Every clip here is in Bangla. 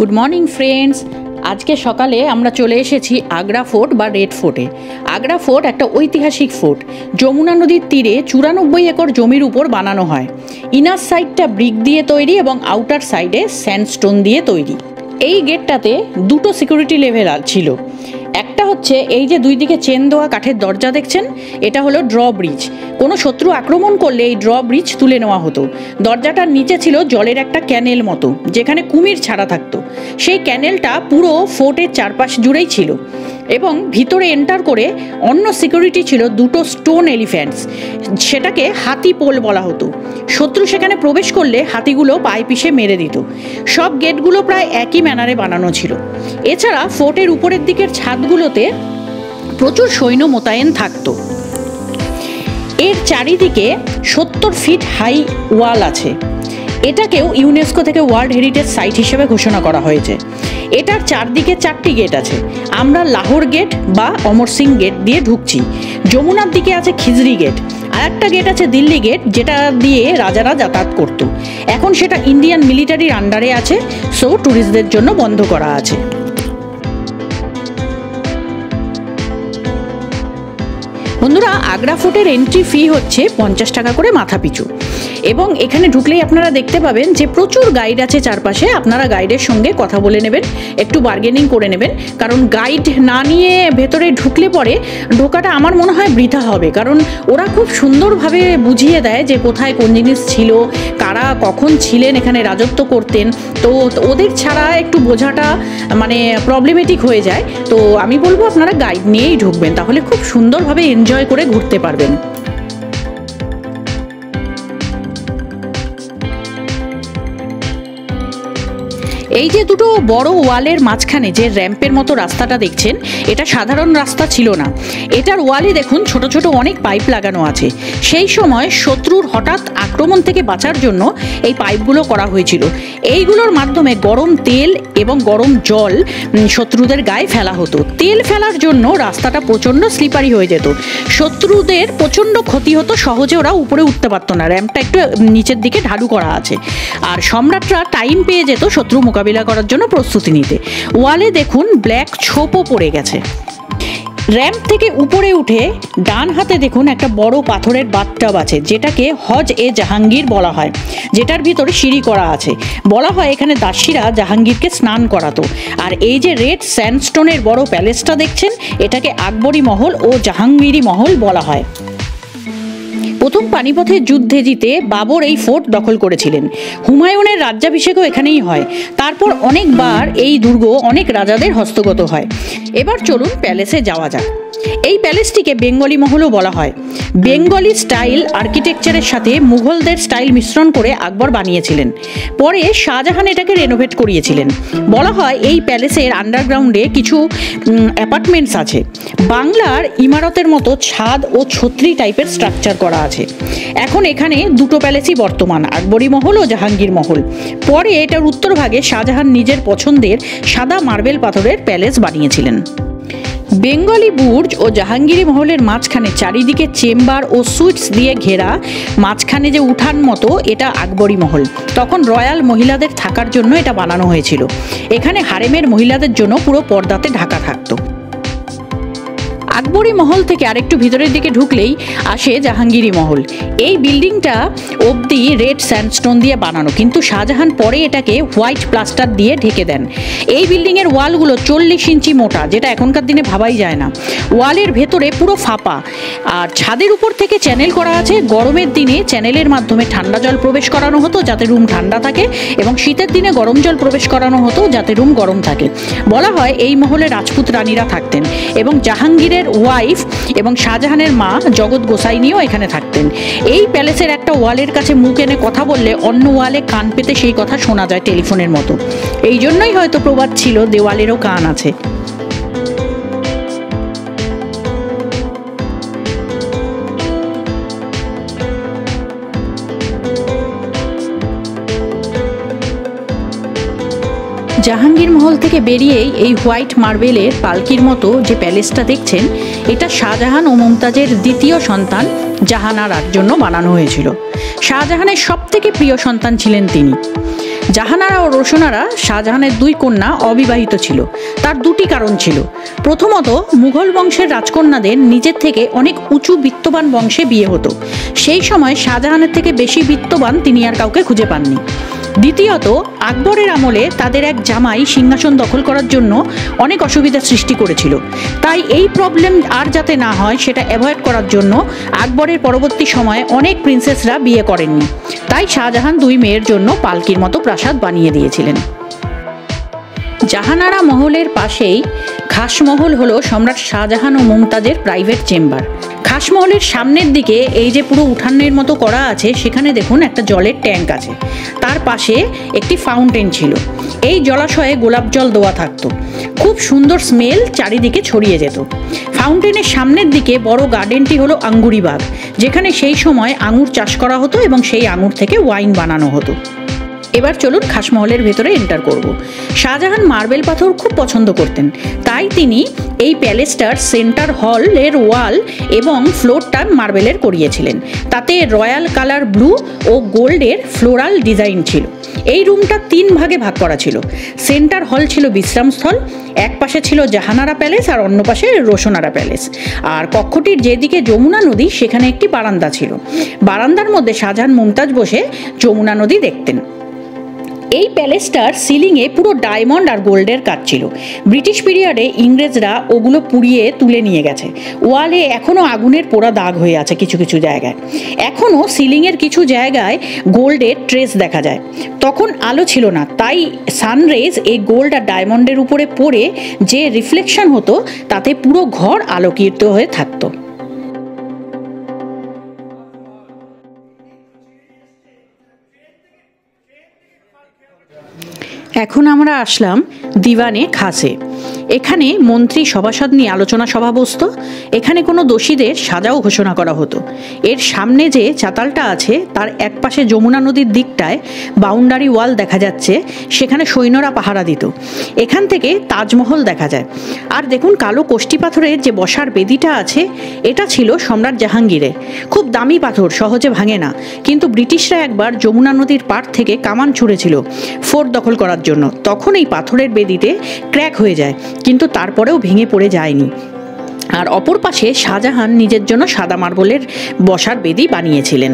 Good morning friends. আজকে সকালে আমরা চলে এসেছি আগ্রা ফোর্ট বা রেড ফোর্টে। আগ্রা ফোর্ট একটা ঐতিহাসিক ফোর্ট, যমুনা নদীর তীরে 94 একর জমির উপর বানানো হয়। ইনার সাইডটা ব্রিক দিয়ে তৈরি এবং আউটার সাইডে স্যান্ডস্টোন দিয়ে তৈরি। এই গেটটাতে দুটো সিকিউরিটি লেভেল ছিল। একটা হচ্ছে এই যে দুই দিকে চেন দেওয়া কাঠের দরজা দেখছেন, এটা হলো ড্র ব্রিজ। কোনো শত্রু আক্রমণ করলে এই ড্র ব্রিজ তুলে নেওয়া হতো। দরজাটার নিচে ছিল জলের একটা ক্যানেল মতো, যেখানে কুমির ছাড়া থাকতো। সেই ক্যানেলটা পুরো ফোর্টের চারপাশ জুড়েই ছিল এবং ভিতরে এন্টার করে অন্য সিকিউরিটি ছিল দুটো স্টোন এলিফ্যান্টস, সেটাকে হাতি পোল বলা হতো। শত্রু সেখানে প্রবেশ করলে হাতিগুলো পায়ে পিষে মেরে দিত। সব গেটগুলো প্রায় একই ম্যানারে বানানো ছিল। এছাড়া ফোর্টের উপরের দিকের ছাদগুলোতে প্রচুর সৈন্য মোতায়েন থাকতো। এর চারিদিকে 70 ফিট হাই ওয়াল আছে। এটাকেও ইউনেস্কো থেকে ওয়ার্ল্ড হেরিটেজ সাইট হিসেবে ঘোষণা করা হয়েছে। এটার চারদিকে 4টি গেট আছে। আমরা লাহোর গেট বা অমর সিং গেট দিয়ে ঢুকছি। যমুনার দিকে আছে খিজরি গেট। আর একটা গেট আছে দিল্লি গেট, যেটা দিয়ে রাজারা যাতায়াত করত। এখন সেটা ইন্ডিয়ান মিলিটারির আন্ডারে আছে, সো ট্যুরিস্টদের জন্য বন্ধ করা আছে। বন্ধুরা, আগ্রা ফোর্টের এন্ট্রি ফি হচ্ছে 50 টাকা করে মাথা পিছু। এবং এখানে ঢুকলেই আপনারা দেখতে পাবেন যে প্রচুর গাইড আছে চারপাশে। আপনারা গাইডের সঙ্গে কথা বলে নেবেন, একটু বার্গেনিং করে নেবেন, কারণ গাইড না নিয়ে ভেতরে ঢুকলে পরে ঢোকাটা আমার মনে হয় বৃথা হবে। কারণ ওরা খুব সুন্দরভাবে বুঝিয়ে দেয় যে কোথায় কোন জিনিস ছিল, কারা কখন ছিলেন এখানে রাজত্ব করতেন। তো ওদের ছাড়া একটু বোঝাটা মানে প্রবলেমেটিক হয়ে যায়। তো আমি বলবো আপনারা গাইড নিয়েই ঢুকবেন, তাহলে খুব সুন্দরভাবে এনজয় করে ঘুরতে পারবেন। এই যে দুটো বড় ওয়ালের মাঝখানে যে র্যাম্পের মতো রাস্তাটা দেখছেন, এটা সাধারণ রাস্তা ছিল না। এটার ওয়ালে দেখুন ছোট ছোট অনেক পাইপ লাগানো আছে। সেই সময় শত্রুর হঠাৎ আক্রমণ থেকে বাঁচার জন্য এই পাইপগুলো করা হয়েছিল। এইগুলোর মাধ্যমে গরম তেল এবং গরম জল শত্রুদের গায়ে ফেলা হতো। তেল ফেলার জন্য রাস্তাটা প্রচণ্ড স্লিপারি হয়ে যেত। শত্রুদের প্রচণ্ড ক্ষতি হতো, সহজে ওরা উপরে উঠতে পারতো না। র্যাম্পটা একটু নিচের দিকে ঢালু করা আছে। আর সম্রাটরা টাইম পেয়ে যেত শত্রু মোকাবিলা করার জন্য প্রস্তুতি নিতে। ওয়ালে দেখুন ব্ল্যাক ছোপও পড়ে গেছে। র্যাম্প থেকে উপরে উঠে ডান হাতে দেখুন একটা বড় পাথরের বাথটাব আছে, যেটাকে হজ এ জাহাঙ্গীর বলা হয়, যেটার ভিতরে সিঁড়ি করা আছে। বলা হয় এখানে দাসীরা জাহাঙ্গীরকে স্নান করাতো। আর এই যে রেড স্যান্ডস্টোনের বড় প্যালেসটা দেখছেন, এটাকে আকবরী মহল ও জাহাঙ্গীরি মহল বলা হয়। প্রথম পানিপথের যুদ্ধে জিতে বাবর এই ফোর্ট দখল করেছিলেন। হুমায়ুনের রাজ্যাভিষেকও এখানেই হয়। তারপর অনেকবার এই দুর্গ অনেক রাজাদের হস্তগত হয়। এবার চলুন প্যালেসে যাওয়া যাক। এই প্যালেসটিকে বেঙ্গলি মহলও বলা হয়। বেঙ্গলি স্টাইল আর্কিটেকচারের সাথে মুঘলদের স্টাইল মিশ্রণ করে আকবর বানিয়েছিলেন। পরে শাহজাহান এটাকে রেনোভেট করিয়েছিলেন। বলা হয় এই প্যালেসের আন্ডারগ্রাউন্ডে কিছু অ্যাপার্টমেন্টস আছে। বাংলার ইমারতের মতো ছাদ ও ছত্রি টাইপের স্ট্রাকচার করা আছে। এখন এখানে দুটো প্যালেসই বর্তমান, আকবরী মহল ও জাহাঙ্গীর মহল। পরে এটার উত্তর ভাগে শাহজাহান নিজের পছন্দের সাদা মার্বেল পাথরের প্যালেস বানিয়েছিলেন। বেঙ্গলি বুর্জ ও জাহাঙ্গীরি মহলের মাঝখানে চারিদিকে চেম্বার ও সুইটস দিয়ে ঘেরা মাঝখানে যে উঠান মতো, এটা আকবরী মহল। তখন রয়্যাল মহিলাদের থাকার জন্য এটা বানানো হয়েছিল। এখানে হারেমের মহিলাদের জন্য পুরো পর্দাতে ঢাকা থাকতো। আকবরী মহল থেকে আরেকটু ভিতরের দিকে ঢুকলেই আসে জাহাঙ্গীরি মহল। এই বিল্ডিংটা অবধি রেড স্যান্ডস্টোন দিয়ে বানানো, কিন্তু শাহজাহান পরে এটাকে হোয়াইট প্লাস্টার দিয়ে ঢেকে দেন। এই বিল্ডিংয়ের ওয়ালগুলো 40 ইঞ্চি মোটা, যেটা এখনকার দিনে ভাবাই যায় না। ওয়ালের ভেতরে পুরো ফাঁপা। আর ছাদের উপর থেকে চ্যানেল করা আছে। গরমের দিনে চ্যানেলের মাধ্যমে ঠান্ডা জল প্রবেশ করানো হতো যাতে রুম ঠান্ডা থাকে, এবং শীতের দিনে গরম জল প্রবেশ করানো হতো যাতে রুম গরম থাকে। বলা হয় এই মহলে রাজপুত রানীরা থাকতেন এবং জাহাঙ্গীরের ওয়াইফ এবং শাহজাহানের মা জগৎ গোসাইনিও এখানে থাকতেন। এই প্যালেসের একটা ওয়ালের কাছে মুখ এনে কথা বললে অন্য ওয়ালে কান পেতে সেই কথা শোনা যায় টেলিফোনের মতো। এই জন্যই হয়তো প্রবাদ ছিল দেওয়ালেরও কান আছে। জাহাঙ্গীর মহল থেকে বেরিয়েই এই হোয়াইট মার্বেলের পালকির মতো যে প্যালেসটা দেখছেন, এটা শাহজাহান ও মুমতাজের দ্বিতীয় সন্তান জাহানারার জন্য বানানো হয়েছিল। শাহজাহানের সবথেকে প্রিয় সন্তান ছিলেন তিনি। জাহানারা ও রোশনারা শাহজাহানের দুই কন্যা অবিবাহিত ছিল। তার দুটি কারণ ছিল। প্রথমত, মুঘল বংশের রাজকন্যাদের নিজের থেকে অনেক উঁচু বিত্তবান বংশে বিয়ে হতো। সেই সময় শাহজাহানের থেকে বেশি বিত্তবান তিনি আর কাউকে খুঁজে পাননি। দ্বিতীয়ত, আকবরের আমলে তাদের এক জামাই সিংহাসন দখল করার জন্য অনেক অসুবিধার সৃষ্টি করেছিল। তাই এই প্রবলেম আর যাতে না হয় সেটা অ্যাভয়েড করার জন্য আকবরের পরবর্তী সময়ে অনেক প্রিন্সেসরা বিয়ে করেননি। তাই শাহজাহান দুই মেয়ের জন্য পালকির মতো প্রাসাদ বানিয়ে দিয়েছিলেন। জাহানারা মহলের পাশেই খাসমহল হলো সম্রাট শাহজাহান ও মুমতাজের প্রাইভেট চেম্বার। খাসমহলের সামনের দিকে এই যে পুরো উঠানের মতো করা আছে, সেখানে দেখুন একটা জলের ট্যাঙ্ক আছে। তার পাশে একটি ফাউন্টেন ছিল। এই জলাশয়ে গোলাপ জল দেওয়া থাকতো। খুব সুন্দর স্মেল চারিদিকে ছড়িয়ে যেত। ফাউন্টেনের সামনের দিকে বড় গার্ডেনটি হলো আঙ্গুরি বাগ, যেখানে সেই সময় আঙুর চাষ করা হতো এবং সেই আঙুর থেকে ওয়াইন বানানো হতো। এবার চলুন খাসমহলের ভেতরে এন্টার করব। শাহজাহান মার্বেল পাথর খুব পছন্দ করতেন, তাই তিনি এই প্যালেসটার সেন্টার হলের ওয়াল এবং ফ্লোরটা মার্বেলের করিয়েছিলেন। তাতে রয়্যাল কালার ব্লু ও গোল্ডের ফ্লোরাল ডিজাইন ছিল। এই রুমটা 3 ভাগে ভাগ করা ছিল। সেন্টার হল ছিল বিশ্রামস্থল, এক পাশে ছিল জাহানারা প্যালেস আর অন্য পাশে রোশনারা প্যালেস। আর কক্ষটির যেদিকে যমুনা নদী সেখানে একটি বারান্দা ছিল। বারান্দার মধ্যে শাহজাহান মুমতাজ বসে যমুনা নদী দেখতেন। এই প্যালেসটার সিলিংয়ে পুরো ডায়মন্ড আর গোল্ডের কাজ ছিল। ব্রিটিশ পিরিয়ডে ইংরেজরা ওগুলো পুড়িয়ে তুলে নিয়ে গেছে। ওয়ালে এখনও আগুনের পোড়া দাগ হয়ে আছে কিছু কিছু জায়গায়। এখনও সিলিংয়ের কিছু জায়গায় গোল্ডের ট্রেস দেখা যায়। তখন আলো ছিল না, তাই সানরেজ এই গোল্ড আর ডায়মন্ডের উপরে পড়ে যে রিফ্লেকশন হতো তাতে পুরো ঘর আলোকিত হয়ে থাকতো। এখন আমরা আসলাম দিওয়ানে খাসে। এখানে মন্ত্রী সভাসদ নিয়ে আলোচনা সভা বসত। এখানে কোনো দোষীদের সাজাও ঘোষণা করা হতো। এর সামনে যে চাতালটা আছে তার এক পাশে যমুনা নদীর দিকটায় বাউন্ডারি ওয়াল দেখা যাচ্ছে, সেখানে সৈন্যরা পাহারা দিত। এখান থেকে তাজমহল দেখা যায়। আর দেখুন কালো কোষ্টি পাথরের যে বসার বেদিটা আছে, এটা ছিল সম্রাট জাহাঙ্গীরের। খুব দামি পাথর, সহজে ভাঙে না। কিন্তু ব্রিটিশরা একবার যমুনা নদীর পাড় থেকে কামান ছুঁড়েছিল ফোর্ট দখল করার জন্য। তখন এই পাথরের বেদিতে ক্র্যাক হয়ে যায়, কিন্তু তারপরেও ভেঙে পড়ে যায়নি। আর অপর পাশে শাহজাহান নিজের জন্য সাদা মার্বেলের বসার বেদি বানিয়েছিলেন।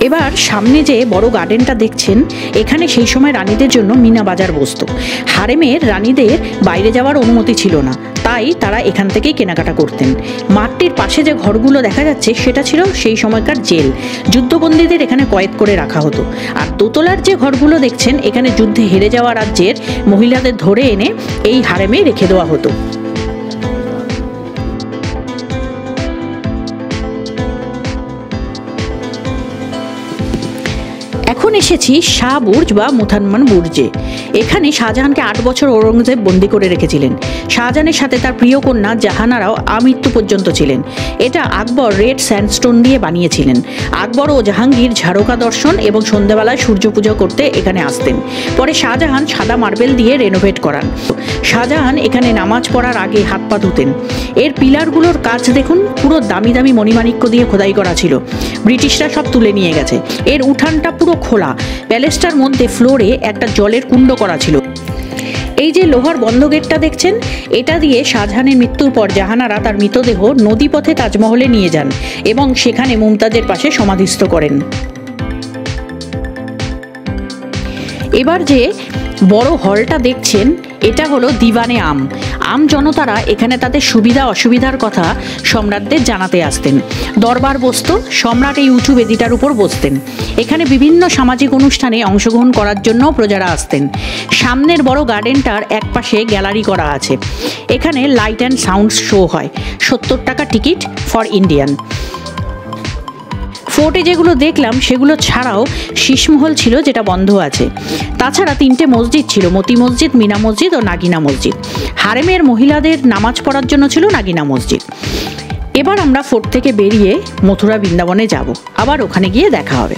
এবার সামনে যে বড় গার্ডেনটা দেখছেন, এখানে সেই সময় রানীদের জন্য মিনা বাজার বসতো। হারেমের রানীদের বাইরে যাওয়ার অনুমতি ছিল না, তাই তারা এখান থেকেই কেনাকাটা করতেন। মাঠটির পাশে যে ঘরগুলো দেখা যাচ্ছে সেটা ছিল সেই সময়কার জেল। যুদ্ধবন্দীদের এখানে কয়েদ করে রাখা হতো। আর দোতলার যে ঘরগুলো দেখছেন, এখানে যুদ্ধে হেরে যাওয়া রাজ্যের মহিলাদের ধরে এনে এই হারেমে রেখে দেওয়া হতো। এখন এসেছি শাহ বুর্জ বা মুথাম্মন বুর্জে। এখানে শাহজাহানকে 8 বছর ঔরঙ্গজেব বন্দি করে রেখেছিলেন। শাহজাহানের সাথে তার প্রিয় কন্যা জাহানারাও আমৃত্যু পর্যন্ত ছিলেন। এটা আকবর রেড স্যান্ডস্টোন দিয়ে বানিয়েছিলেন। আকবর ও জাহাঙ্গীর ঝাড়কা দর্শন এবং সন্ধ্যাবেলায় সূর্য পুজো করতে এখানে আসতেন। পরে শাহজাহান সাদা মার্বেল দিয়ে রেনোভেট করান। শাহজাহান এখানে নামাজ পড়ার আগে হাত পা ধুতেন। এর পিলারগুলোর কাজ দেখুন, পুরো দামি দামি মণিমাণিক্য দিয়ে খোদাই করা ছিল। ব্রিটিশরা সব তুলে নিয়ে গেছে। এর উঠানটা পুরো খোলা। প্যালেসটার মধ্যে ফ্লোরে একটা জলের কুণ্ড করা ছিল। এই যে লোহার বন্ধ গেটটা দেখছেন, এটা দিয়ে শাহজাহানের মৃত্যুর পর জাহানারা তার মৃতদেহ নদীপথে তাজমহলে নিয়ে যান এবং সেখানে মুমতাজের পাশে সমাধিস্থ করেন। এবার যে বড় হলটা দেখছেন, এটা হলো দিওয়ানে আম। আম জনতারা এখানে তাদের সুবিধা অসুবিধার কথা সম্রাটদের জানাতে আসতেন। দরবার বসত, সম্রাট এই উঁচু বেদিটার উপর বসতেন। এখানে বিভিন্ন সামাজিক অনুষ্ঠানে অংশগ্রহণ করার জন্য প্রজারা আসতেন। সামনের বড় গার্ডেনটার এক পাশে গ্যালারি করা আছে। এখানে লাইট অ্যান্ড সাউন্ড শো হয়। 70 টাকা টিকিট ফর ইন্ডিয়ান। ফোর্টে যেগুলো দেখলাম সেগুলো ছাড়াও শীষমহল ছিল, যেটা বন্ধ আছে। তাছাড়া 3টে মসজিদ ছিল, মতি মসজিদ, মিনা মসজিদ ও নাগিনা মসজিদ। হারেমের মহিলাদের নামাজ পড়ার জন্য ছিল নাগিনা মসজিদ। এবার আমরা ফোর্ট থেকে বেরিয়ে মথুরা বৃন্দাবনে যাব, আবার ওখানে গিয়ে দেখা হবে।